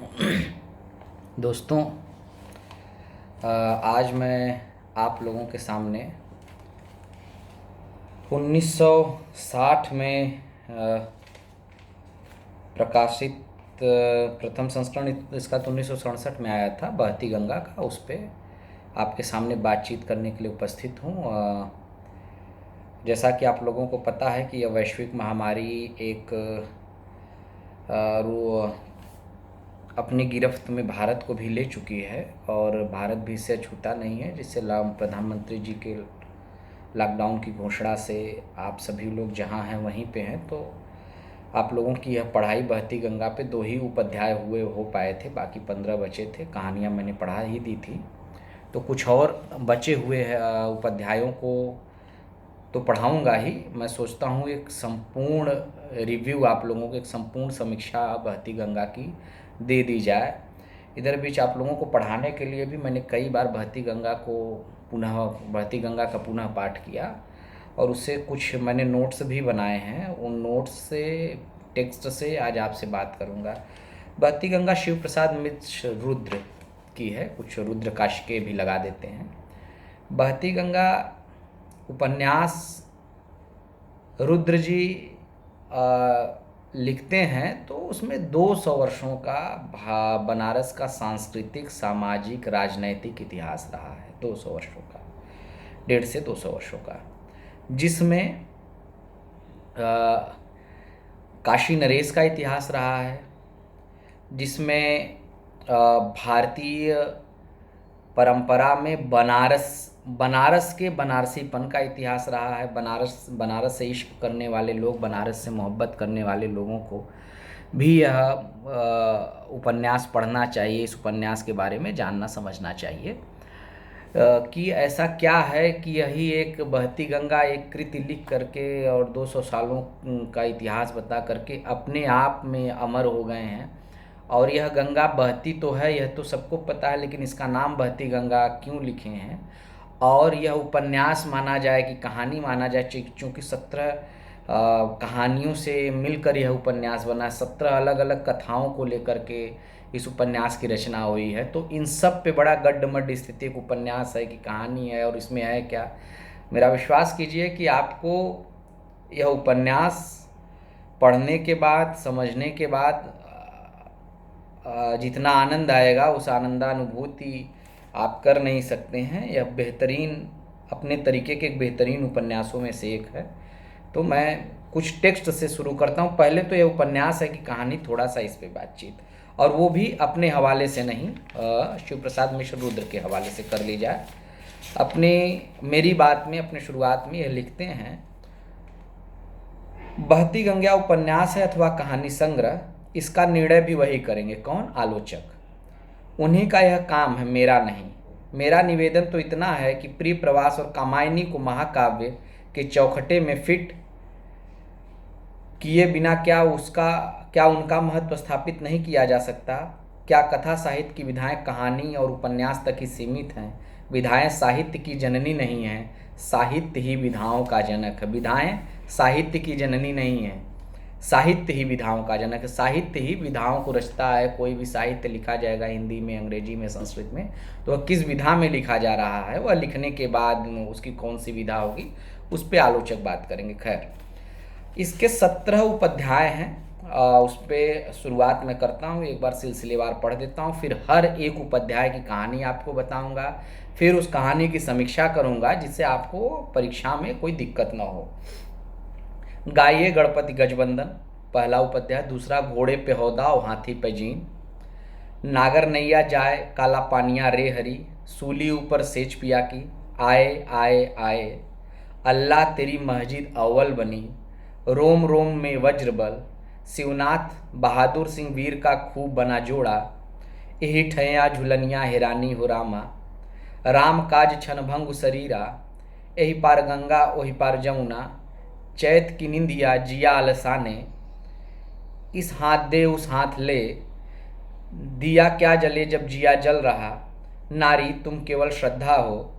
दोस्तों, आज मैं आप लोगों के सामने 1960 में प्रकाशित प्रथम संस्करण इसका तो 1967 में आया था, बहती गंगा का। उस पर आपके सामने बातचीत करने के लिए उपस्थित हूँ। जैसा कि आप लोगों को पता है कि यह वैश्विक महामारी एक अपनी गिरफ्त में भारत को भी ले चुकी है और भारत भी इससे छूटा नहीं है, जिससे प्रधानमंत्री जी के लॉकडाउन की घोषणा से आप सभी लोग जहां हैं वहीं पे हैं। तो आप लोगों की यह पढ़ाई बहती गंगा पे 2 ही उपाध्याय हो पाए थे, बाकी 15 बचे थे। कहानियाँ मैंने पढ़ा ही दी थी, तो कुछ और बचे हुए उपाध्यायों को तो पढ़ाऊँगा ही। मैं सोचता हूँ एक संपूर्ण रिव्यू आप लोगों को, एक संपूर्ण समीक्षा बहती गंगा की दे दी जाए। इधर बीच आप लोगों को पढ़ाने के लिए भी मैंने कई बार बहती गंगा का पुनः पाठ किया और उससे कुछ मैंने नोट्स भी बनाए हैं। उन नोट्स से, टेक्स्ट से आज आपसे बात करूँगा। बहती गंगा शिव प्रसाद मिश्र रुद्र की है, कुछ रुद्र काशिके भी लगा देते हैं। बहती गंगा उपन्यास रुद्र जी लिखते हैं तो उसमें 200 वर्षों का बनारस का सांस्कृतिक, सामाजिक, राजनैतिक इतिहास रहा है। 200 वर्षों का, 150 से 200 वर्षों का, जिसमें काशी नरेश का इतिहास रहा है, जिसमें भारतीय परंपरा में बनारस के बनारसीपन का इतिहास रहा है। बनारस से इश्क करने वाले लोग, बनारस से मोहब्बत करने वाले लोगों को भी यह उपन्यास पढ़ना चाहिए। इस उपन्यास के बारे में जानना समझना चाहिए कि ऐसा क्या है कि यही एक बहती गंगा एक कृति लिख करके और 200 सालों का इतिहास बता करके अपने आप में अमर हो गए हैं। और यह गंगा बहती तो है, यह तो सबको पता है, लेकिन इसका नाम बहती गंगा क्यों लिखे हैं? और यह उपन्यास माना जाए कि कहानी माना जाए, चूँकि 17 कहानियों से मिलकर यह उपन्यास बना, 17 अलग अलग कथाओं को लेकर के इस उपन्यास की रचना हुई है। तो इन सब पे बड़ा गड्ढमड्ढ स्थिति एक उपन्यास है कि कहानी है और इसमें है क्या। मेरा विश्वास कीजिए कि आपको यह उपन्यास पढ़ने के बाद, समझने के बाद जितना आनंद आएगा उस आनंदानुभूति आप कर नहीं सकते हैं। यह बेहतरीन, अपने तरीके के एक बेहतरीन उपन्यासों में से एक है। तो मैं कुछ टेक्स्ट से शुरू करता हूँ। पहले तो यह उपन्यास है कि कहानी, थोड़ा सा इस पे बातचीत, और वो भी अपने हवाले से नहीं, शिव प्रसाद मिश्र रुद्र के हवाले से कर ली जाए। मेरी बात में, अपने शुरुआत में यह लिखते हैं, बहती गंगा उपन्यास है अथवा कहानी संग्रह, इसका निर्णय भी वही करेंगे। कौन? आलोचक। उन्हीं का यह काम है, मेरा नहीं। मेरा निवेदन तो इतना है कि प्रिय प्रवास और कामायनी को महाकाव्य के चौखटे में फिट किए बिना क्या उनका महत्व स्थापित नहीं किया जा सकता? क्या कथा साहित्य की विधाएं कहानी और उपन्यास तक ही सीमित हैं? विधाएं साहित्य की जननी नहीं हैं, साहित्य ही विधाओं का जनक है। विधाएं साहित्य की जननी नहीं है, साहित्य ही विधाओं का जनक है। साहित्य ही विधाओं को रचता है। कोई भी साहित्य लिखा जाएगा हिंदी में, अंग्रेजी में, संस्कृत में, तो वह किस विधा में लिखा जा रहा है, वह लिखने के बाद उसकी कौन सी विधा होगी, उस पर आलोचक बात करेंगे। खैर, इसके 17 उपाध्याय हैं। उस पर शुरुआत मैं करता हूँ, एक बार सिलसिलेवार पढ़ देता हूँ, फिर हर एक उपाध्याय की कहानी आपको बताऊँगा, फिर उस कहानी की समीक्षा करूँगा जिससे आपको परीक्षा में कोई दिक्कत ना हो। गाइए गणपति गजबंदन, पहला उपाध्याय। दूसरा, घोड़े पे हौदा हाथी पे जीन, नागर नैया जाए काला पानिया रे हरी, सूली ऊपर सेच पिया की, आए आए आए, अल्लाह तेरी मस्जिद अव्वल बनी, रोम रोम में वज्र बल, शिवनाथ बहादुर सिंह वीर का खूब बना जोड़ा, यही ठैया झुलनिया हिरानी हो रामा, राम काज छनभंग शरीरा, यही पार गंगा वही पार जमुना, चैत की निंदिया जिया अलसाने, इस हाथ दे उस हाथ ले, दिया क्या जले जब जिया जल रहा, नारी तुम केवल श्रद्धा हो,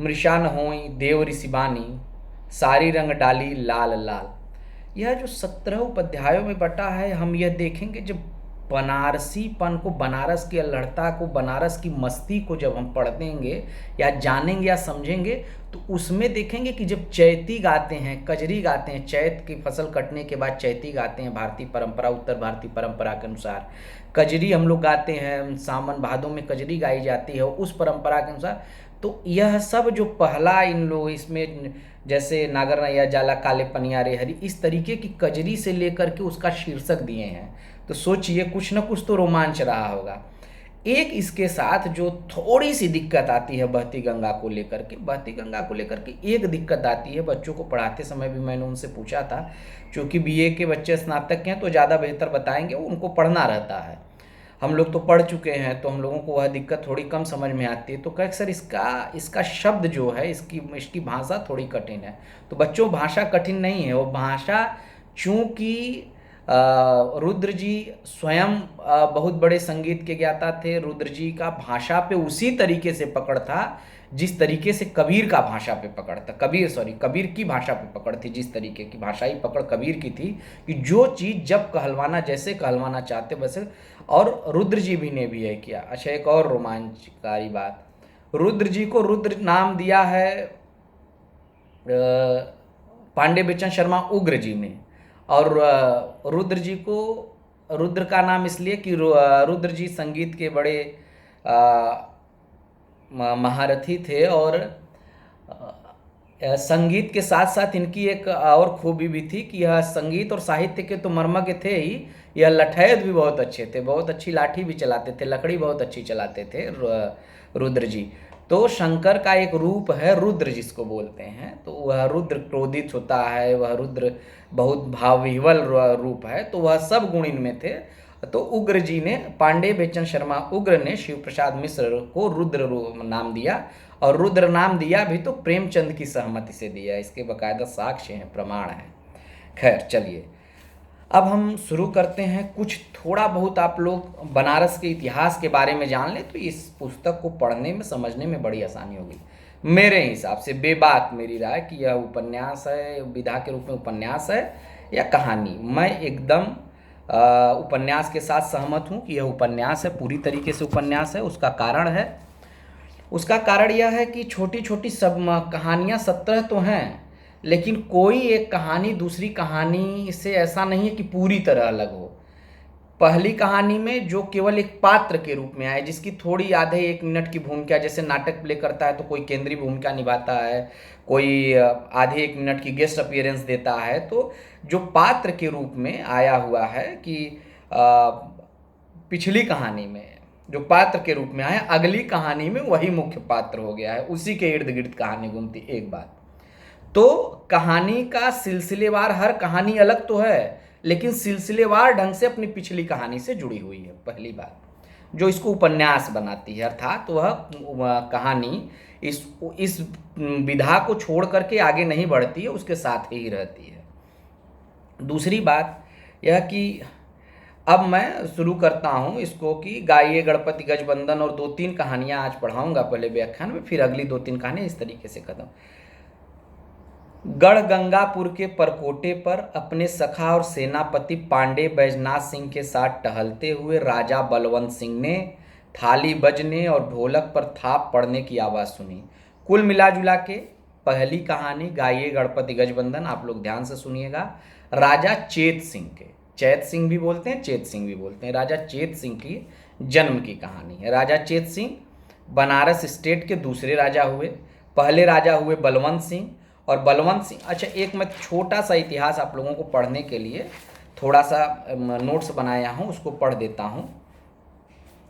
मृषा न होई देव ऋषि बानी, सारी रंग डाली लाल लाल। यह जो 17 उपाध्यायों में बटा है, हम यह देखेंगे जब बनारसीपन को, बनारस की अल्हड़ता को, बनारस की मस्ती को जब हम पढ़ देंगे या जानेंगे या समझेंगे, तो उसमें देखेंगे कि जब चैती गाते हैं, कजरी गाते हैं, चैत की फसल कटने के बाद चैती गाते हैं भारतीय परंपरा, उत्तर भारतीय परंपरा के अनुसार कजरी हम लोग गाते हैं, सावन भादों में कजरी गाई जाती है उस परंपरा के अनुसार। तो यह सब जो पहला इन लोग इसमें, जैसे नागर नैया जाला काले पनियारे हरी, इस तरीके की कजरी से लेकर के उसका शीर्षक दिए हैं। तो सोचिए कुछ ना कुछ तो रोमांच रहा होगा। एक इसके साथ जो थोड़ी सी दिक्कत आती है बहती गंगा को लेकर के, बहती गंगा को लेकर के एक दिक्कत आती है, बच्चों को पढ़ाते समय भी मैंने उनसे पूछा था, क्योंकि बीए के बच्चे स्नातक के हैं तो ज़्यादा बेहतर बताएंगे, उनको पढ़ना रहता है, हम लोग तो पढ़ चुके हैं तो हम लोगों को वह दिक्कत थोड़ी कम समझ में आती है। तो कहे सर इसका शब्द जो है, इसकी भाषा थोड़ी कठिन है। तो बच्चों, भाषा कठिन नहीं है, वो भाषा चूँकि रुद्र जी स्वयं बहुत बड़े संगीत के ज्ञाता थे, रुद्र जी का भाषा पे उसी तरीके से पकड़ था जिस तरीके से कबीर का भाषा पे पकड़ था, कबीर की भाषा पे पकड़ थी, जिस तरीके की भाषाई पकड़ कबीर की थी कि जो चीज़ जब कहलवाना, जैसे कहलवाना चाहते वैसे, और रुद्र जी भी ने भी यह किया। अच्छा, एक और रोमांचकारी बात, रुद्र जी को रुद्र नाम दिया है पांडे बेचन शर्मा उग्र जी ने, और रुद्र जी को रुद्र का नाम इसलिए कि रुद्र जी संगीत के बड़े महारथी थे, और संगीत के साथ साथ इनकी एक और खूबी भी थी कि यह संगीत और साहित्य के तो मर्मज्ञ थे ही, यह लठैत भी बहुत अच्छे थे, बहुत अच्छी लाठी भी चलाते थे, लकड़ी बहुत अच्छी चलाते थे रुद्र जी। तो शंकर का एक रूप है रुद्र जिसको बोलते हैं, तो वह रुद्र क्रोधित होता है, वह रुद्र बहुत भावविह्वल रूप है, तो वह सब गुण इनमें थे। तो उग्र जी ने, पांडे बेचन शर्मा उग्र ने शिव प्रसाद मिश्र को रुद्र नाम दिया, और रुद्र नाम दिया भी तो प्रेमचंद की सहमति से दिया, इसके बाकायदा साक्ष्य हैं, प्रमाण हैं। खैर चलिए, अब हम शुरू करते हैं। कुछ थोड़ा बहुत आप लोग बनारस के इतिहास के बारे में जान लें तो इस पुस्तक को पढ़ने में, समझने में बड़ी आसानी होगी। मेरे हिसाब से, बेबाक मेरी राय, कि यह उपन्यास है, विधा के रूप में उपन्यास है या कहानी, मैं एकदम उपन्यास के साथ सहमत हूँ कि यह उपन्यास है, पूरी तरीके से उपन्यास है। उसका कारण यह है कि छोटी छोटी सब कहानियाँ 17 तो हैं, लेकिन कोई एक कहानी दूसरी कहानी से ऐसा नहीं है कि पूरी तरह अलग हो। पहली कहानी में जो केवल एक पात्र के रूप में आए, जिसकी थोड़ी आधे 1 मिनट की भूमिका, जैसे नाटक प्ले करता है तो कोई केंद्रीय भूमिका निभाता है, कोई आधे 1 मिनट की गेस्ट अपीयरेंस देता है, तो जो पात्र के रूप में आया हुआ है कि पिछली कहानी में जो पात्र के रूप में आया, अगली कहानी में वही मुख्य पात्र हो गया है, उसी के इर्द गिर्द कहानी घूमती। एक बात तो कहानी का सिलसिलेवार, हर कहानी अलग तो है लेकिन सिलसिलेवार ढंग से अपनी पिछली कहानी से जुड़ी हुई है, पहली बात जो इसको उपन्यास बनाती है, अर्थात वह कहानी इस विधा को छोड़ करके आगे नहीं बढ़ती है, उसके साथ ही रहती है। दूसरी बात यह कि अब मैं शुरू करता हूँ इसको कि गाइए गणपति गजबंदन, और 2-3 कहानियाँ आज पढ़ाऊँगा पहले व्याख्यान में, फिर अगली 2-3 कहानियाँ इस तरीके से खत्म। गढ़गंगापुर के परकोटे पर अपने सखा और सेनापति पांडे बैजनाथ सिंह के साथ टहलते हुए राजा बलवंत सिंह ने थाली बजने और ढोलक पर थाप पड़ने की आवाज़ सुनी। कुल मिला जुला के पहली कहानी गाइए गणपति गजबंदन, आप लोग ध्यान से सुनिएगा, राजा चेत सिंह के, चैत सिंह भी बोलते हैं, चेत सिंह भी बोलते हैं, राजा चेत सिंह की जन्म की कहानी है। राजा चेत सिंह बनारस स्टेट के दूसरे राजा हुए। पहले राजा हुए बलवंत सिंह, और बलवंत सिंह, अच्छा एक मैं छोटा सा इतिहास आप लोगों को पढ़ने के लिए थोड़ा सा नोट्स बनाया हूँ, उसको पढ़ देता हूँ।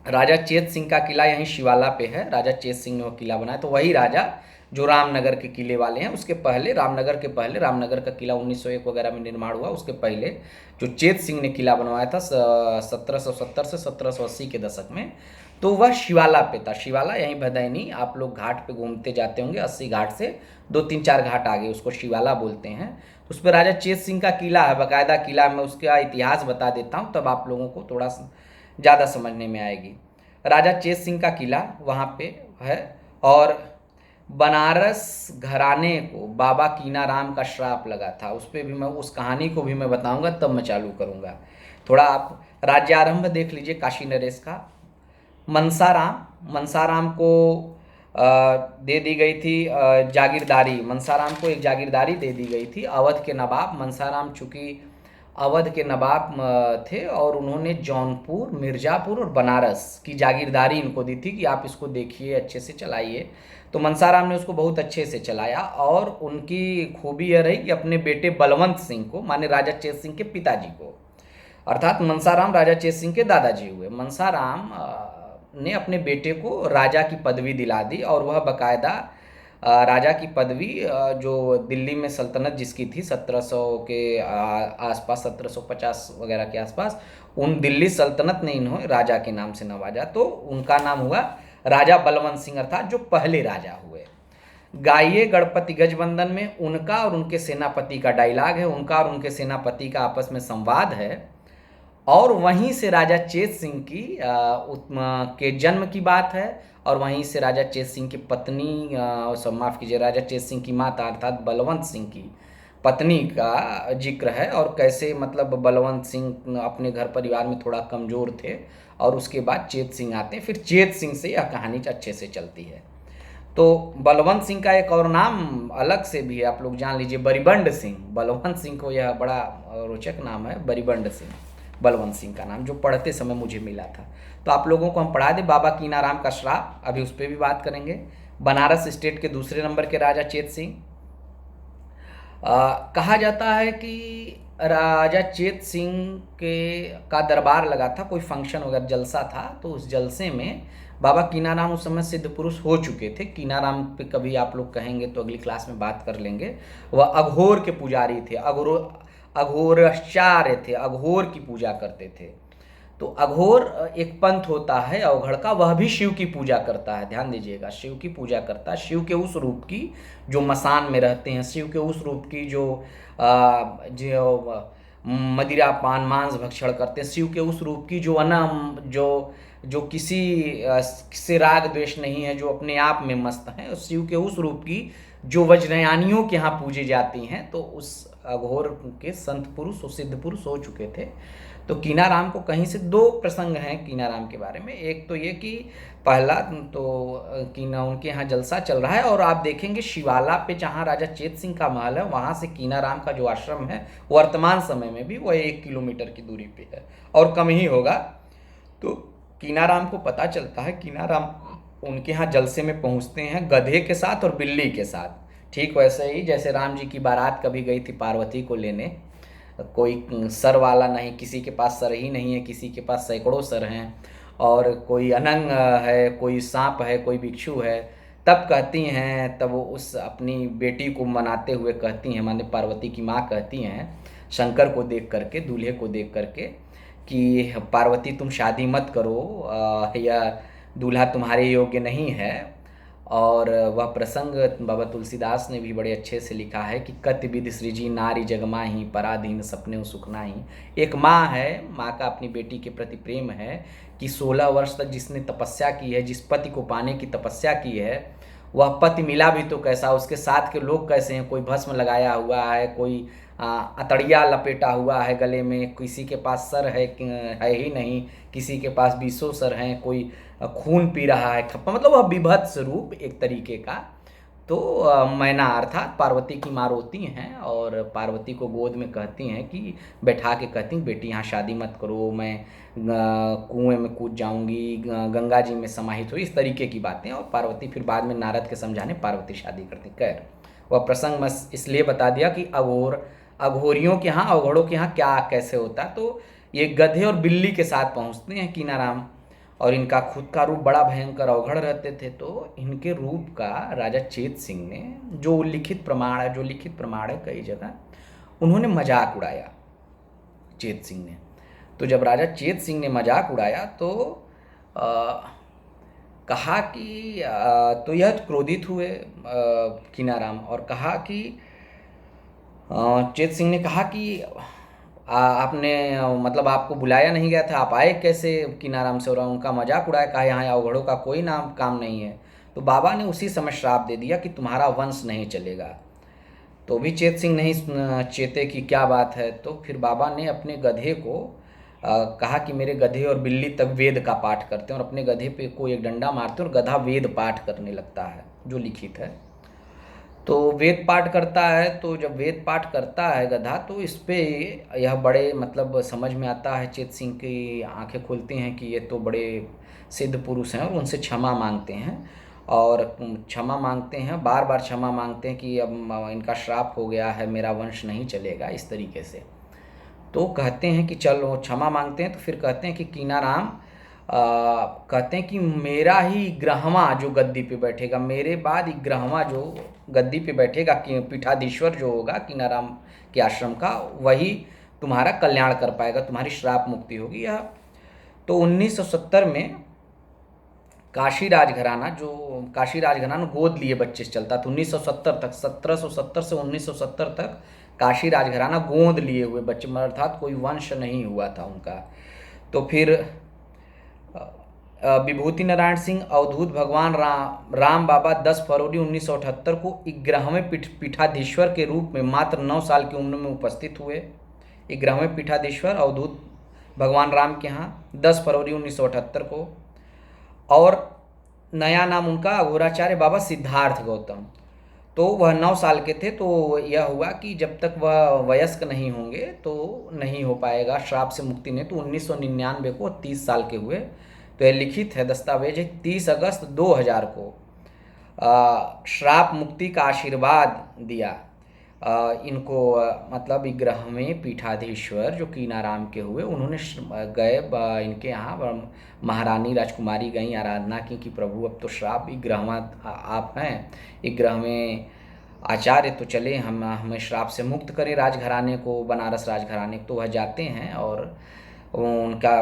राजा चेत सिंह का किला यहीं शिवाला पे है, राजा चेत सिंह ने वो किला बनाया, तो वही राजा जो रामनगर के किले वाले हैं, उसके पहले रामनगर का किला 1901 वगैरह में निर्माण हुआ, उसके पहले जो चेत सिंह ने किला बनवाया था 1770 से 1780 के दशक में, तो वह शिवाला पे था। शिवाला यहीं भदैनी, आप लोग घाट पे घूमते जाते होंगे, 80 घाट से 2-3-4 घाट आगे उसको शिवाला बोलते हैं। तो उस पर राजा चेत सिंह का किला है, बाकायदा किला, मैं उसका इतिहास बता देता हूँ तब आप लोगों को थोड़ा ज़्यादा समझने में आएगी। राजा चेत सिंह का किला वहाँ पे है, और बनारस घराने को बाबा कीनाराम का श्राप लगा था, उस पर भी मैं, उस कहानी को भी मैं बताऊंगा, तब मैं चालू करूंगा। थोड़ा आप राज्यारंभ देख लीजिए काशी नरेश का। मनसाराम को दे दी गई थी जागीरदारी, मनसाराम को एक जागीरदारी दे दी गई थी। अवध के नवाब मनसाराम चूँकि अवध के नवाब थे और उन्होंने जौनपुर, मिर्ज़ापुर और बनारस की जागीरदारी इनको दी थी कि आप इसको देखिए, अच्छे से चलाइए। तो मनसाराम ने उसको बहुत अच्छे से चलाया और उनकी खूबी यह रही कि अपने बेटे बलवंत सिंह को, माने राजा चेत सिंह के पिताजी को, अर्थात मनसाराम राजा चेत सिंह के दादाजी हुए, मनसाराम ने अपने बेटे को राजा की पदवी दिला दी और वह बाकायदा राजा की पदवी जो दिल्ली में सल्तनत जिसकी थी 1700 के आसपास, 1750 वगैरह के आसपास, उन दिल्ली सल्तनत ने इन्हें राजा के नाम से नवाजा, तो उनका नाम हुआ राजा बलवंत सिंह, अर्थात जो पहले राजा हुए। गाइए गणपति गजबंदन में उनका और उनके सेनापति का डायलॉग है, उनका और उनके सेनापति का आपस में संवाद है और वहीं से राजा चेत सिंह की के जन्म की बात है और वहीं से राजा चेत सिंह की पत्नी, माफ़ कीजिए, राजा चेत सिंह की माता अर्थात बलवंत सिंह की पत्नी का जिक्र है और कैसे मतलब बलवंत सिंह अपने घर परिवार में थोड़ा कमज़ोर थे और उसके बाद चेत सिंह आते हैं, फिर चेत सिंह से यह कहानी अच्छे से चलती है। तो बलवंत सिंह का एक और नाम अलग से भी है, आप लोग जान लीजिए, बरिबंड सिंह। बलवंत सिंह को यह बड़ा रोचक नाम है, बरिबंड सिंह, बलवंत सिंह का नाम, जो पढ़ते समय मुझे मिला था। तो आप लोगों को हम पढ़ा दें बाबा कीनाराम का श्राप, अभी उस पर भी बात करेंगे। बनारस स्टेट के दूसरे नंबर के राजा चेत सिंह। कहा जाता है कि राजा चेत सिंह के का दरबार लगा था, कोई फंक्शन वगैरह जलसा था, तो उस जलसे में बाबा कीनाराम उस समय सिद्ध पुरुष हो चुके थे। कीनाराम पे कभी आप लोग कहेंगे तो अगली क्लास में बात कर लेंगे। वह अघोर के पुजारी थे, अघोराचार्य थे, अघोर की पूजा करते थे। तो अघोर एक पंथ होता है अवघड़ का, वह भी शिव की पूजा करता है, ध्यान दीजिएगा, शिव की पूजा करता है, शिव के उस रूप की जो मसान में रहते हैं, शिव के उस रूप की जो मदिरा पान मांस भक्षण करते हैं, शिव के उस रूप की जो अनम जो किसी से राग द्वेष नहीं है, जो अपने आप में मस्त हैं, और शिव के उस रूप की जो वज्रयानियों के यहाँ पूजे जाती हैं। तो उस अघोर के संत पुरुष और सिद्ध पुरुष हो चुके थे। तो कीनाराम को कहीं से दो प्रसंग हैं कीनाराम के बारे में। एक तो ये कि पहला तो उनके यहाँ जलसा चल रहा है और आप देखेंगे शिवाला पे जहाँ राजा चेत सिंह का महल है, वहाँ से कीनाराम का जो आश्रम है वर्तमान समय में भी वह 1 किलोमीटर की दूरी पे है और कम ही होगा। तो कीनाराम को पता चलता है, कीनाराम उनके यहाँ जलसे में पहुँचते हैं गधे के साथ और बिल्ली के साथ, ठीक वैसे ही जैसे राम जी की बारात कभी गई थी पार्वती को लेने, कोई सर वाला नहीं, किसी के पास सर ही नहीं है, किसी के पास सैकड़ों सर हैं, और कोई अनंग है, कोई सांप है, कोई भिक्षु है, तब कहती हैं, तब वो उस अपनी बेटी को मनाते हुए कहती हैं, माने पार्वती की माँ कहती हैं शंकर को देख करके, दूल्हे को देख करके, कि पार्वती तुम शादी मत करो, या दूल्हा तुम्हारे योग्य नहीं है। और वह प्रसंग बाबा तुलसीदास ने भी बड़े अच्छे से लिखा है कि कति विधि सृजी नारी जगमाही, पराधीन सपने सुख नाही। एक माँ है, माँ का अपनी बेटी के प्रति प्रेम है कि 16 वर्ष तक जिसने तपस्या की है, जिस पति को पाने की तपस्या की है, वह पति मिला भी तो कैसा, उसके साथ के लोग कैसे हैं, कोई भस्म लगाया हुआ है, कोई अतड़िया लपेटा हुआ है गले में, किसी के पास सर है ही नहीं, किसी के पास 20 सर हैं, कोई खून पी रहा है खप्पा, मतलब वह विभत्स रूप एक तरीके का। तो मैना अर्थात पार्वती की माँ रोती हैं और पार्वती को गोद में कहती हैं कि बैठा के कहती हैं बेटी यहाँ शादी मत करो, मैं कुएं में कूद जाऊंगी, गंगा जी में समाहित हुई, इस तरीके की बातें। और पार्वती फिर बाद में नारद के समझाने पार्वती शादी करती। खैर वह प्रसंग मैं इसलिए बता दिया कि अघोरियों के यहाँ, अवघड़ों के यहाँ क्या कैसे होता। तो ये गधे और बिल्ली के साथ पहुँचते हैं कीनाराम, और इनका खुद का रूप बड़ा भयंकर अवघड़ रहते थे। तो इनके रूप का राजा चेत सिंह ने, जो लिखित प्रमाण है कई जगह, उन्होंने मजाक उड़ाया चेत सिंह ने। तो जब राजा चेत सिंह ने मजाक उड़ाया तो कहा कि तो यह क्रोधित हुए कीनाराम और कहा कि चेत सिंह ने कहा कि आपने मतलब आपको बुलाया नहीं गया था, आप आए कैसे कीनाराम से, और उनका मजाक उड़ाया, कहा यहाँ अवघड़ों का कोई नाम काम नहीं है। तो बाबा ने उसी समय श्राप दे दिया कि तुम्हारा वंश नहीं चलेगा। तो भी चेत सिंह नहीं चेते कि क्या बात है। तो फिर बाबा ने अपने गधे को कहा कि मेरे गधे और बिल्ली तक वेद का पाठ करते हैं, और अपने गधे पे कोई एक डंडा मारते हैं और गधा वेद पाठ करने लगता है, जो लिखित है। तो वेद पाठ करता है, तो जब वेद पाठ करता है गधा, तो इस पे यह बड़े मतलब समझ में आता है, चेत सिंह की आंखें खुलती हैं कि ये तो बड़े सिद्ध पुरुष हैं, और उनसे क्षमा मांगते हैं। और क्षमा मांगते हैं, बार बार क्षमा मांगते हैं कि अब इनका श्राप हो गया है, मेरा वंश नहीं चलेगा, इस तरीके से। तो कहते हैं कि चलो क्षमा मांगते हैं, तो फिर कहते हैं कि कीनाराम कहते हैं कि मेरा ही ग्रहवा जो गद्दी पे बैठेगा, मेरे बाद ग्रहवा जो गद्दी पे बैठेगा, कि पीठाधीश्वर जो होगा कीनाराम के आश्रम का, वही तुम्हारा कल्याण कर पाएगा, तुम्हारी श्राप मुक्ति होगी। यह तो 1970 में काशी राजघराना, जो काशी राजघराना गोद लिए बच्चे से चलता था 1970 तक, 1770 से 1970 तक काशी राजघराना गोद लिए हुए बच्चे, अर्थात कोई वंश नहीं हुआ था उनका। तो फिर विभूति नारायण सिंह अवधूत भगवान राम बाबा 10 फरवरी 1978 को 11वें पीठाधीश्वर के रूप में मात्र 9 साल की उम्र में उपस्थित हुए। 11वें पीठाधीश्वर अवधूत भगवान राम के यहाँ 10 फरवरी 1978 को, और नया नाम उनका अघोराचार्य बाबा सिद्धार्थ गौतम। तो वह 9 साल के थे, तो यह हुआ कि जब तक वह वयस्क नहीं होंगे तो नहीं हो पाएगा श्राप से मुक्ति ने। तो 1999 को 30 साल के हुए। तो यह लिखित है, दस्तावेज है, 30 अगस्त 2000 को श्राप मुक्ति का आशीर्वाद दिया इनको, मतलब 11वें पीठाधीश्वर जो कीनाराम के हुए, उन्होंने गए इनके यहाँ, महारानी राजकुमारी गई, आराधना की कि प्रभु अब तो श्राप 11वां आप हैं, 11वें आचार्य, तो चले हमें श्राप से मुक्त करें राजघराने को, बनारस राजघराने को। तो वह जाते हैं और उनका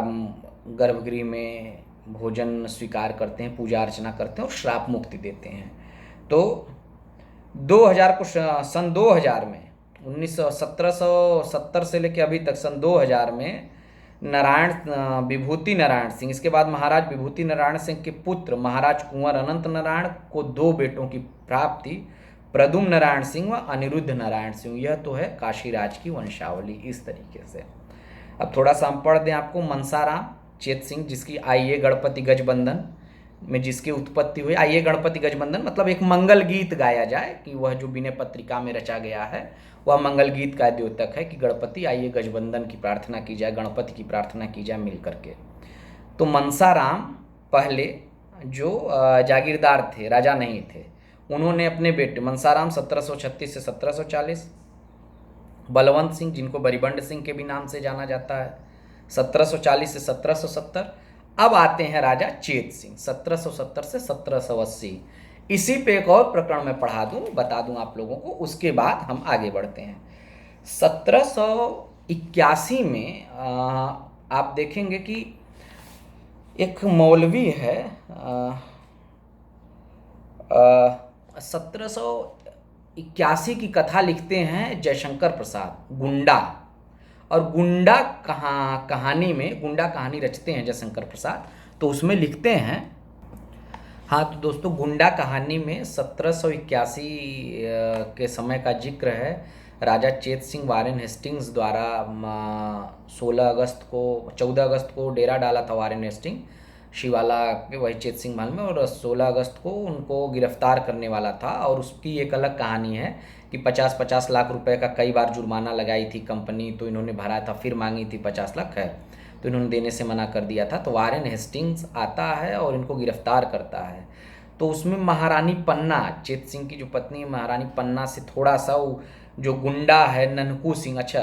गर्भगृह में भोजन स्वीकार करते हैं, पूजा अर्चना करते हैं और श्राप मुक्ति देते हैं। तो 2000 को, सन 2000 में 1770 से लेकर अभी तक सन 2000 में विभूति नारायण सिंह, इसके बाद महाराज विभूति नारायण सिंह के पुत्र महाराज कुंवर अनंत नारायण को 2 बेटों की प्राप्ति, प्रद्युम्न नारायण सिंह व अनिरुद्ध नारायण सिंह। यह तो है काशीराज की वंशावली इस तरीके से। अब थोड़ा सा हम पढ़ दें आपको। मनसाराम चेत सिंह, जिसकी आइए गणपति गजबंधन में जिसकी उत्पत्ति हुई, आइए गणपति गजबंधन मतलब एक मंगल गीत गाया जाए, कि वह जो विनय पत्रिका में रचा गया है वह मंगल गीत का द्योतक है, कि गणपति आइए गजबंधन की प्रार्थना की जाए, गणपति की प्रार्थना की जाए मिल करके। तो मनसाराम पहले जो जागीरदार थे, राजा नहीं थे, उन्होंने अपने बेटे मनसाराम 1736 से 1740, बलवंत सिंह जिनको बरिबंड सिंह के भी नाम से जाना जाता है 1740 से 1770। अब आते हैं राजा चेत सिंह 1770 से 1780। इसी पे एक और प्रकरण में पढ़ा दूं, बता दूं आप लोगों को, उसके बाद हम आगे बढ़ते हैं। 1781 में आप देखेंगे कि एक मौलवी है, 1781 की कथा लिखते हैं जयशंकर प्रसाद, गुंडा। और गुंडा कहानी में गुंडा कहानी रचते हैं जयशंकर प्रसाद, तो उसमें लिखते हैं, हाँ तो दोस्तों गुंडा कहानी में 1781 के समय का जिक्र है। राजा चेत सिंह वारेन हेस्टिंग्स द्वारा 14 अगस्त को डेरा डाला था वारेन हेस्टिंग शिवाला के वही चेत सिंह महल में, और 16 अगस्त को उनको गिरफ्तार करने वाला था। और उसकी एक अलग कहानी है कि 50-50 लाख रुपए का कई बार जुर्माना लगाई थी कंपनी, तो इन्होंने भरा था, फिर मांगी थी 50 लाख है, तो इन्होंने देने से मना कर दिया था। तो वारेन हेस्टिंग्स आता है और इनको गिरफ्तार करता है। तो उसमें महारानी पन्ना, चेत सिंह की जो पत्नी महारानी पन्ना से थोड़ा सा जो गुंडा है ननकू सिंह, अच्छा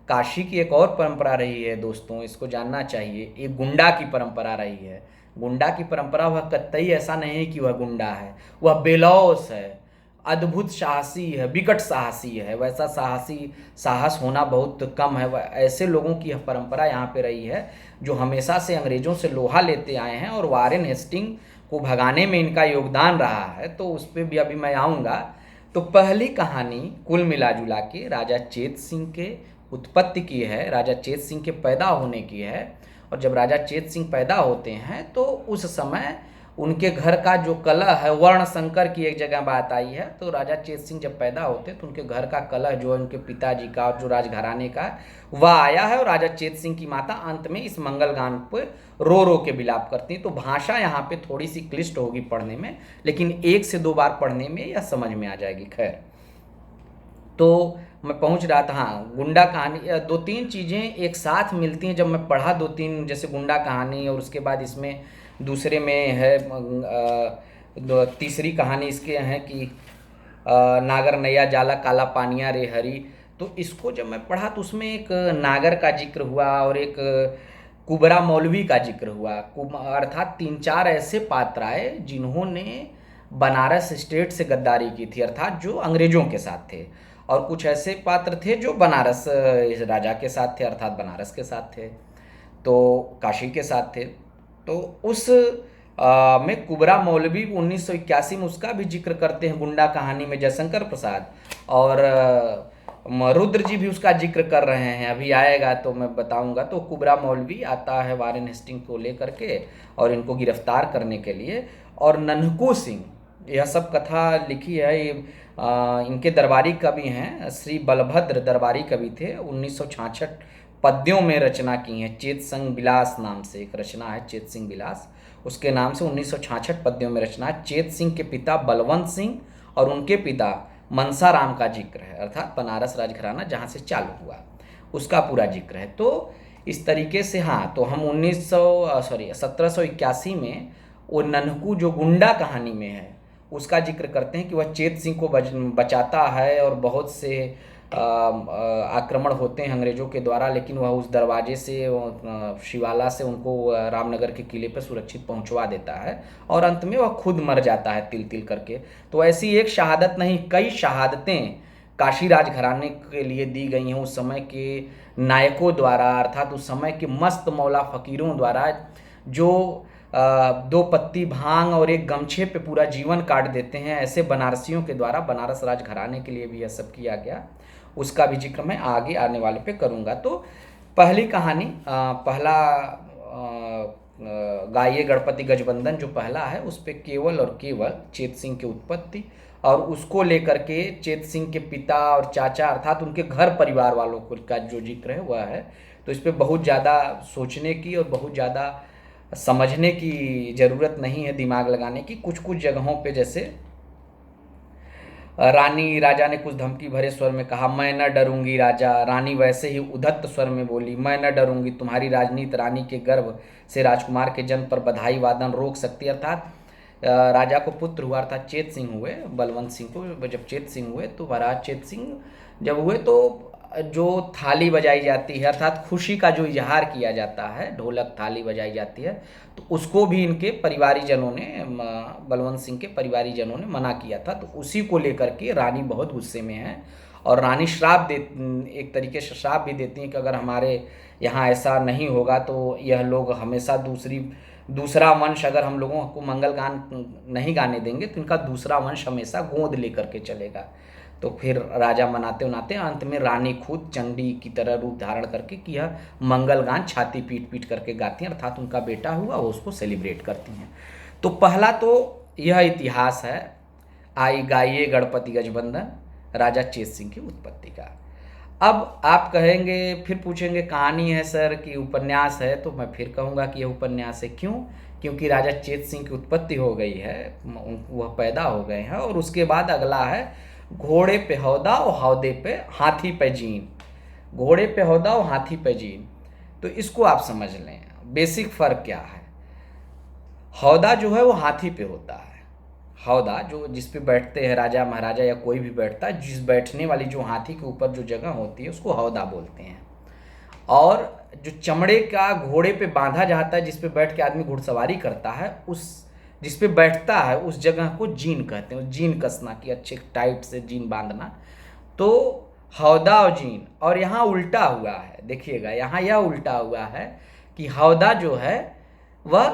काशी की एक और परंपरा रही है दोस्तों, इसको जानना चाहिए, एक गुंडा की परंपरा रही है। गुंडा की परंपरा, वह कतई ऐसा नहीं है कि वह गुंडा है, वह बेलौस है, अद्भुत साहसी है, विकट साहसी है। वैसा साहस होना बहुत कम है। ऐसे लोगों की यह परंपरा यहाँ पे रही है जो हमेशा से अंग्रेजों से लोहा लेते आए हैं, और वारेन हेस्टिंग को भगाने में इनका योगदान रहा है, तो उस पर भी अभी मैं आऊँगा। तो पहली कहानी कुल मिला जुला के राजा चेत सिंह के उत्पत्ति की है, राजा चेत सिंह के पैदा होने की है। और जब राजा चेत सिंह पैदा होते हैं तो उस समय उनके घर का जो कलह है, वर्ण संकर की एक जगह बात आई है। तो राजा चेत सिंह जब पैदा होते तो उनके घर का कलह जो है उनके पिताजी का और जो राजघराने का है वह आया है, और राजा चेत सिंह की माता अंत में इस मंगल गान पे रो रो के विलाप करती हैं। तो भाषा यहाँ पे थोड़ी सी क्लिष्ट होगी पढ़ने में, लेकिन 1 से 2 बार पढ़ने में यह समझ में आ जाएगी। खैर, तो मैं पहुंच रहा था, हाँ, गुंडा कहानी। 2-3 चीज़ें एक साथ मिलती हैं जब मैं पढ़ा 2-3, जैसे गुंडा कहानी, और उसके बाद इसमें दूसरे में है तीसरी कहानी इसके हैं कि नागर नैया जाला काला पानिया रे हरी। तो इसको जब मैं पढ़ा तो उसमें एक नागर का जिक्र हुआ और एक कुबरा मौलवी का जिक्र हुआ, अर्थात 3-4 ऐसे पात्र आए जिन्होंने बनारस स्टेट से गद्दारी की थी, अर्थात जो अंग्रेजों के साथ थे, और कुछ ऐसे पात्र थे जो बनारस राजा के साथ थे, अर्थात बनारस के साथ थे, तो काशी के साथ थे। तो उस में कुबरा मौलवी 1981 में उसका भी जिक्र करते हैं गुंडा कहानी में जयशंकर प्रसाद, और रुद्र जी भी उसका जिक्र कर रहे हैं, अभी आएगा तो मैं बताऊंगा। तो कुबरा मौलवी आता है वारेन हेस्टिंग को लेकर के और इनको गिरफ्तार करने के लिए, और नन्हकू सिंह, यह सब कथा लिखी है, ये इनके दरबारी कवि हैं, श्री बलभद्र दरबारी कवि थे, 1966 पद्यों में रचना की हैं। चेत सिंह विलास नाम से एक रचना है, चेत सिंह विलास, उसके नाम से 1966 पद्यों में रचना है। चेत सिंह के पिता बलवंत सिंह और उनके पिता मनसा राम का जिक्र है, अर्थात बनारस राजघराना जहाँ से चालू हुआ उसका पूरा जिक्र है। तो इस तरीके से, हाँ, तो हम 1781 में वो नन्हकू जो गुंडा कहानी में है उसका जिक्र करते हैं कि वह चेत सिंह को बचाता है, और बहुत से आक्रमण होते हैं अंग्रेजों के द्वारा, लेकिन वह उस दरवाजे से, शिवाला से उनको रामनगर के किले पर सुरक्षित पहुंचवा देता है, और अंत में वह खुद मर जाता है तिल तिल करके। तो ऐसी एक शहादत नहीं, कई शहादतें काशी राजघराने के लिए दी गई हैं उस समय के नायकों द्वारा, अर्थात उस समय के मस्त मौला फकीरों द्वारा, जो 2 पत्ती भांग और एक गमछे पे पूरा जीवन काट देते हैं। ऐसे बनारसियों के द्वारा बनारस राजघराने के लिए भी यह सब किया गया, उसका भी जिक्र मैं आगे आने वाले पे करूँगा। तो पहली कहानी, पहला गाइए गणपति गजबंदन जो पहला है, उस पर केवल और केवल चेत सिंह की उत्पत्ति और उसको लेकर के चेत सिंह के पिता और चाचा, अर्थात उनके घर परिवार वालों को का जो जिक्र है वह है। तो इस पर बहुत ज़्यादा सोचने की और बहुत ज़्यादा समझने की ज़रूरत नहीं है, दिमाग लगाने की। कुछ कुछ जगहों पे, जैसे रानी, राजा ने कुछ धमकी भरे स्वर में कहा, मैं न डरूंगी राजा। रानी वैसे ही उद्धत स्वर में बोली, मैं न डरूंगी, तुम्हारी राजनीति रानी के गर्भ से राजकुमार के जन्म पर बधाई वादन रोक सकती है। अर्थात राजा को पुत्र हुआ, अर्थात चेत सिंह हुए, बलवंत सिंह को जब चेत सिंह हुए, तो महाराज चेत सिंह जब हुए तो जो थाली बजाई जाती है, अर्थात खुशी का जो इजहार किया जाता है, ढोलक थाली बजाई जाती है, तो उसको भी इनके परिवारी जनों ने, बलवंत सिंह के परिवारी जनों ने मना किया था। तो उसी को लेकर के रानी बहुत गुस्से में है, और रानी एक तरीके से श्राप भी देती हैं कि अगर हमारे यहाँ ऐसा नहीं होगा तो यह लोग हमेशा दूसरा वंश, अगर हम लोगों को मंगल गान नहीं गाने देंगे तो इनका दूसरा वंश हमेशा गोंद लेकर के चलेगा। तो फिर राजा मनाते मनाते अंत में रानी खुद चंडी की तरह रूप धारण करके कि यह मंगल गान छाती पीट पीट करके गाती हैं, अर्थात उनका बेटा हुआ वो उसको सेलिब्रेट करती हैं। तो पहला तो यह इतिहास है, आई गाइए गणपति गजबंदन, राजा चेत सिंह की उत्पत्ति का। अब आप कहेंगे, फिर पूछेंगे कहानी है सर कि उपन्यास है, तो मैं फिर कहूँगा कि यह उपन्यास है। क्यों? क्योंकि राजा चेत सिंह की उत्पत्ति हो गई है, वह पैदा हो गए हैं, और उसके बाद अगला है घोड़े पे हौदा और हौदे पे हाथी पे जीन। घोड़े पे हौदा और हाथी पे जीन, तो इसको आप समझ लें, बेसिक फ़र्क क्या है। हौदा जो है वो हाथी पे होता है, हौदा जो जिस पे बैठते हैं राजा महाराजा या कोई भी बैठता है, जिस बैठने वाली जो हाथी के ऊपर जो जगह होती है उसको हौदा बोलते हैं। और जो चमड़े का घोड़े पे बांधा जाता है, जिस पे बैठ के आदमी घुड़सवारी करता है, उस जिस पे बैठता है उस जगह को जीन कहते हैं। जीन कसना कि अच्छे टाइट से जीन बांधना, तो हौदा और जीन। और यहाँ उल्टा हुआ है, देखिएगा यहाँ यह उल्टा हुआ है कि हौदा जो है वह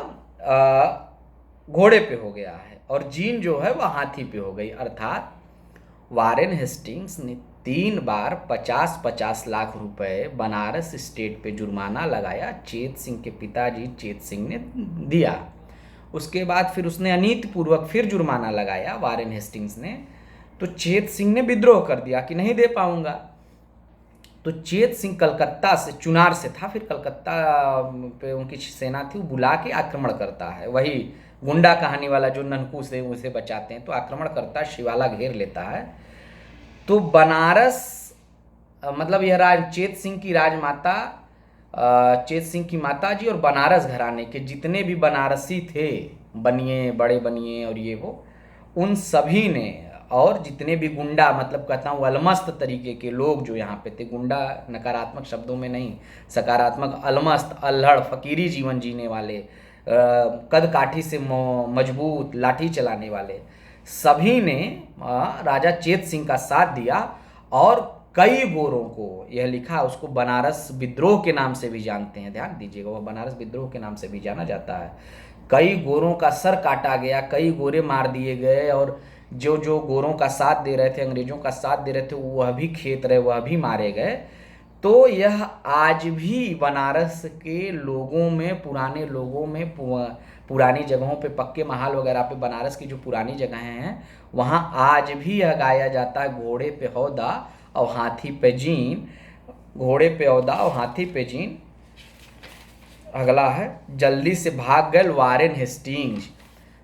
घोड़े पे हो गया है और जीन जो है वह हाथी पे हो गई। अर्थात वारेन हेस्टिंग्स ने 3 बार 50-50 लाख रुपए बनारस स्टेट पे जुर्माना लगाया, चेत सिंह के पिताजी चेत सिंह ने दिया। उसके बाद फिर उसने अनीतिपूर्वक फिर जुर्माना लगाया वारेन हेस्टिंग्स ने। तो चेत सिंह ने विद्रोह कर दिया कि नहीं दे पाऊंगा। तो चेत सिंह कलकत्ता से, चुनार से था, फिर कलकत्ता पे उनकी सेना थी, वो बुला के आक्रमण करता है। वही गुंडा कहानी वाला जो ननकू से उसे बचाते हैं, तो आक्रमण करता है, शिवाला घेर लेता है। तो बनारस मतलब यह चेत सिंह की राजमाता, चेत सिंह की माता जी और बनारस घराने के जितने भी बनारसी थे, बनिए, बड़े बनिए और ये वो, उन सभी ने, और जितने भी गुंडा, मतलब कहता हूँ अलमस्त तरीके के लोग जो यहाँ पे थे, गुंडा नकारात्मक शब्दों में नहीं, सकारात्मक, अलमस्त, अल्हड़, फकीरी जीवन जीने वाले, कद काठी से मजबूत, लाठी चलाने वाले, सभी ने राजा चेत सिंह का साथ दिया। और कई गोरों को, यह लिखा, उसको बनारस विद्रोह के नाम से भी जानते हैं, ध्यान दीजिएगा, वह बनारस विद्रोह के नाम से भी जाना जाता है। कई गोरों का सर काटा गया, कई गोरे मार दिए गए, और जो जो गोरों का साथ दे रहे थे, अंग्रेजों का साथ दे रहे थे, वह भी खेत रहे, वह भी मारे गए। तो यह आज भी बनारस के लोगों में, पुराने लोगों में, पुरानी जगहों पे, पक्के महल वगैरह पे, बनारस की जो पुरानी जगहें हैं, वहाँ आज भी यह गाया जाता है, घोड़े पे हौदा और हाथी पे जीन, घोड़े पे हौदा और हाथी पे जीन। अगला है, जल्दी से भाग गए वारेन हेस्टिंग्स।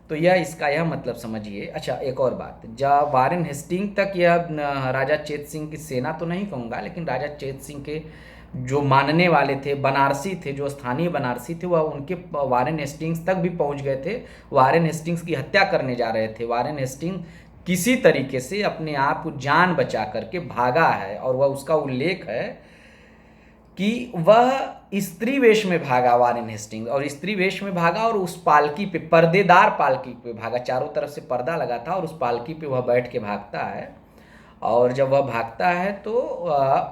तो यह इसका यह मतलब समझिए। अच्छा, एक और बात, जब वारेन हेस्टिंग तक यह राजा चेत सिंह की सेना तो नहीं कहूँगा, लेकिन राजा चेत सिंह के जो मानने वाले थे, बनारसी थे, जो स्थानीय बनारसी थे, वह उनके वारेन हेस्टिंग्स तक भी पहुंच गए थे। वारेन हेस्टिंग्स की हत्या करने जा रहे थे। वारेन हेस्टिंग किसी तरीके से अपने आप को जान बचा करके भागा है, और वह उसका उल्लेख है कि वह स्त्री वेश में भागा, वारेन हेस्टिंग्स, और स्त्री वेश में भागा, और उस पालकी पे, पर्देदार पालकी पे भागा, चारों तरफ से पर्दा लगा था, और उस पालकी पे वह बैठ के भागता है। और जब वह भागता है तो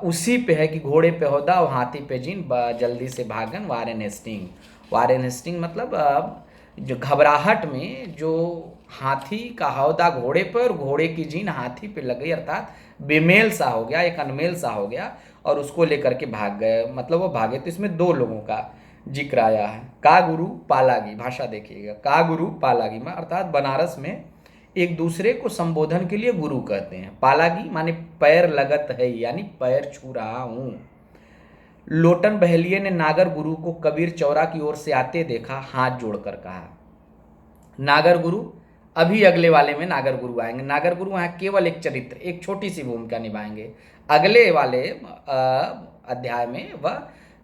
उसी पे है कि घोड़े पे हौदा और हाथी पे जीन, जल्दी से भागन वारेन हेस्टिंग। वारेन हेस्टिंग मतलब जो घबराहट में जो हाथी का हौदा घोड़े पर और घोड़े की जीन हाथी पे लग गई, अर्थात बेमेल सा हो गया, एक अनमेल सा हो गया, और उसको लेकर के भाग गए। मतलब वो भागे। तो इसमें दो लोगों का जिक्र आया है, का गुरु पालागी, भाषा देखिएगा, का गुरु पालागी में, अर्थात बनारस में एक दूसरे को संबोधन के लिए गुरु कहते हैं। पालागी माने पैर लगत है, यानी पैर छू रहा हूं। लोटन बहलिये ने नागर गुरु को कबीर चौरा की ओर से आते देखा, हाथ जोड़कर कहा। नागर गुरु, अभी अगले वाले में नागर गुरु आएंगे। नागर गुरु यहाँ केवल एक चरित्र, एक छोटी सी भूमिका निभाएंगे। अगले वाले अध्याय में वह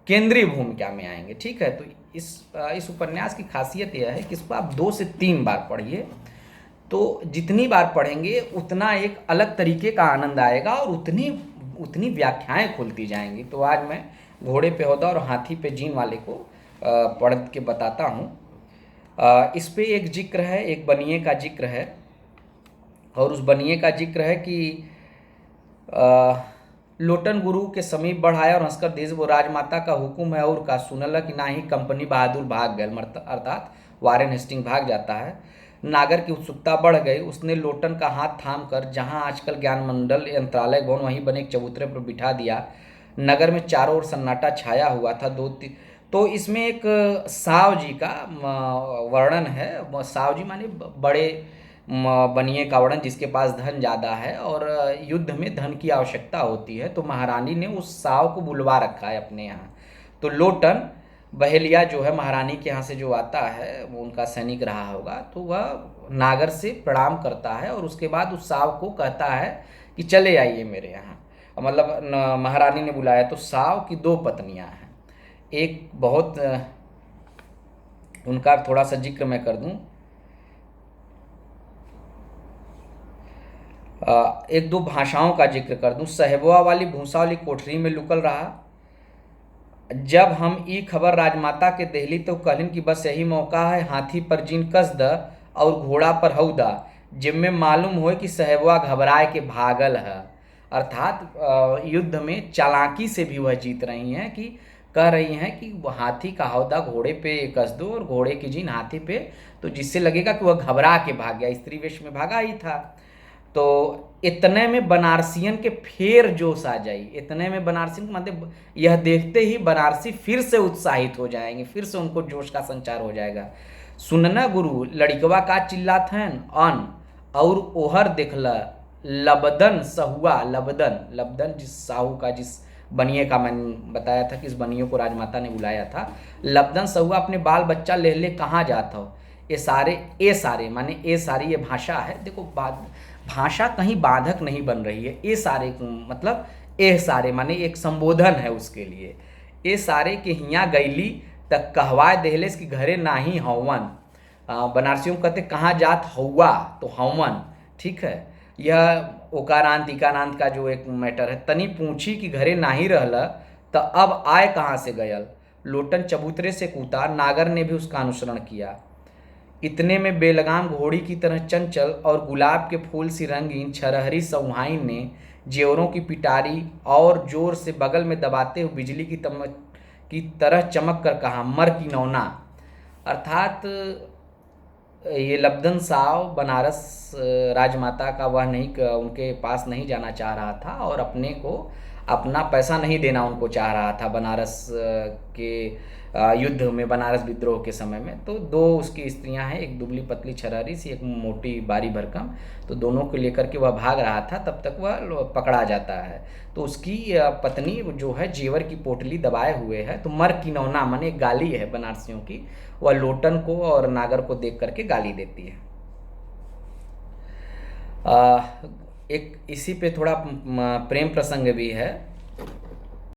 केंद्रीय भूमिका में आएंगे। ठीक है, तो इस उपन्यास की खासियत यह है कि इसको आप 2 से 3 बार पढ़िए, तो जितनी बार पढ़ेंगे उतना एक अलग तरीके का आनंद आएगा, और उतनी व्याख्याएं खुलती जाएंगी। तो आज मैं घोड़े पे हौदा और हाथी पे जीन वाले को पढ़ के बताता हूँ। इस पे एक जिक्र है, एक बनिए का जिक्र है, और उस बनिए का जिक्र है कि लोटन गुरु के समीप बढ़ाया और हंसकर देश वो राजमाता का हुक्म है, और का सुनल कि ना ही कंपनी बहादुर भाग गए, अर्थात वारेन हेस्टिंग भाग जाता है। नागर की उत्सुकता बढ़ गई। उसने लोटन का हाथ थाम कर जहाँ आजकल ज्ञान मंडल यंत्रालय भवन वहीं बने एक चबूतरे पर बिठा दिया। नगर में चारों ओर सन्नाटा छाया हुआ था। तो इसमें एक साव जी का वर्णन है। साव जी माने बड़े बनिए का वर्णन, जिसके पास धन ज़्यादा है और युद्ध में धन की आवश्यकता होती है। तो महारानी ने उस साव को बुलवा रखा है अपने यहाँ। तो लोटन बहेलिया जो है महारानी के यहाँ से जो आता है, वो उनका सैनिक रहा होगा, तो वह नागर से प्रणाम करता है और उसके बाद उस साव को कहता है कि चले आइए मेरे यहाँ। मतलब महारानी ने बुलाया। तो साव की 2 पत्नियां हैं। एक बहुत, उनका थोड़ा सा जिक्र मैं कर दूं, 1-2 भाषाओं का जिक्र कर दूं। साहेबवा वाली भूसा वाली कोठरी में लुकल रहा। जब हम ई खबर राजमाता के देहली तो कहलिन कि बस यही मौका है, हाथी पर जीन कस द और घोड़ा पर हौदा, जिनमें मालूम हो कि साहेबवा घबराए के भागल है। अर्थात युद्ध में चालाकी से भी वह जीत रही हैं, कि कह रही हैं कि हाथी का हौदा घोड़े पे कस दो और घोड़े की जीन हाथी पे, तो जिससे लगेगा कि वह घबरा के भाग गया, स्त्री वेश में भागा ही था। तो इतने में बनारसियन के फेर जोश आ जाई। इतने में बनारसियन मतलब यह देखते ही बनारसी फिर से उत्साहित हो जाएंगे, फिर से उनको जोश का संचार हो जाएगा। सुनना गुरु लड़िकवा का चिल्लात हैं अन और ओहर देखला लबदन सहुआ। लबदन लबदन जिस साहू का, जिस बनिए का मैंने बताया था कि इस बनियों को राजमाता ने बुलाया था। लबदन सहुआ अपने बाल बच्चा ले ले कहाँ जाता हो। ए सारे माने ए सारी ये भाषा है। देखो भाषा कहीं बाधक नहीं बन रही है। ए सारे मतलब ए सारे माने एक संबोधन है उसके लिए। ए सारे के हियाँ गईली तक कहवाए देहलेस कि घरे नाही हवन। बनारसियों को कहते कहाँ जात हौवा, तो हवन, ठीक है। यह ओकारांत इकारांत का जो एक मैटर है। तनी पूछी कि घरे नाही रहला तो अब आए कहाँ से गयल। लोटन चबूतरे से कूदा, नागर ने भी उसका अनुसरण किया। इतने में बेलगाम घोड़ी की तरह चंचल और गुलाब के फूल सी रंगीन छरहरी सौहाइन ने जेवरों की पिटारी और जोर से बगल में दबाते हुए बिजली की तरह चमक कर कहा, मर की नौना। अर्थात ये लब्धन साव बनारस राजमाता का वह नहीं, उनके पास नहीं जाना चाह रहा था और अपने को अपना पैसा नहीं देना उनको चाह रहा था बनारस के युद्ध में, बनारस विद्रोह के समय में। तो दो उसकी स्त्रियां हैं, एक दुबली पतली छरारी सी, एक मोटी बारी भरकम। तो दोनों को लेकर के वह भाग रहा था, तब तक वह पकड़ा जाता है। तो उसकी पत्नी जो है जेवर की पोटली दबाए हुए है। तो मर की नौना माने गाली है बनारसियों की। वह लोटन को और नागर को देख करके गाली देती है। एक इसी पे थोड़ा प्रेम प्रसंग भी है।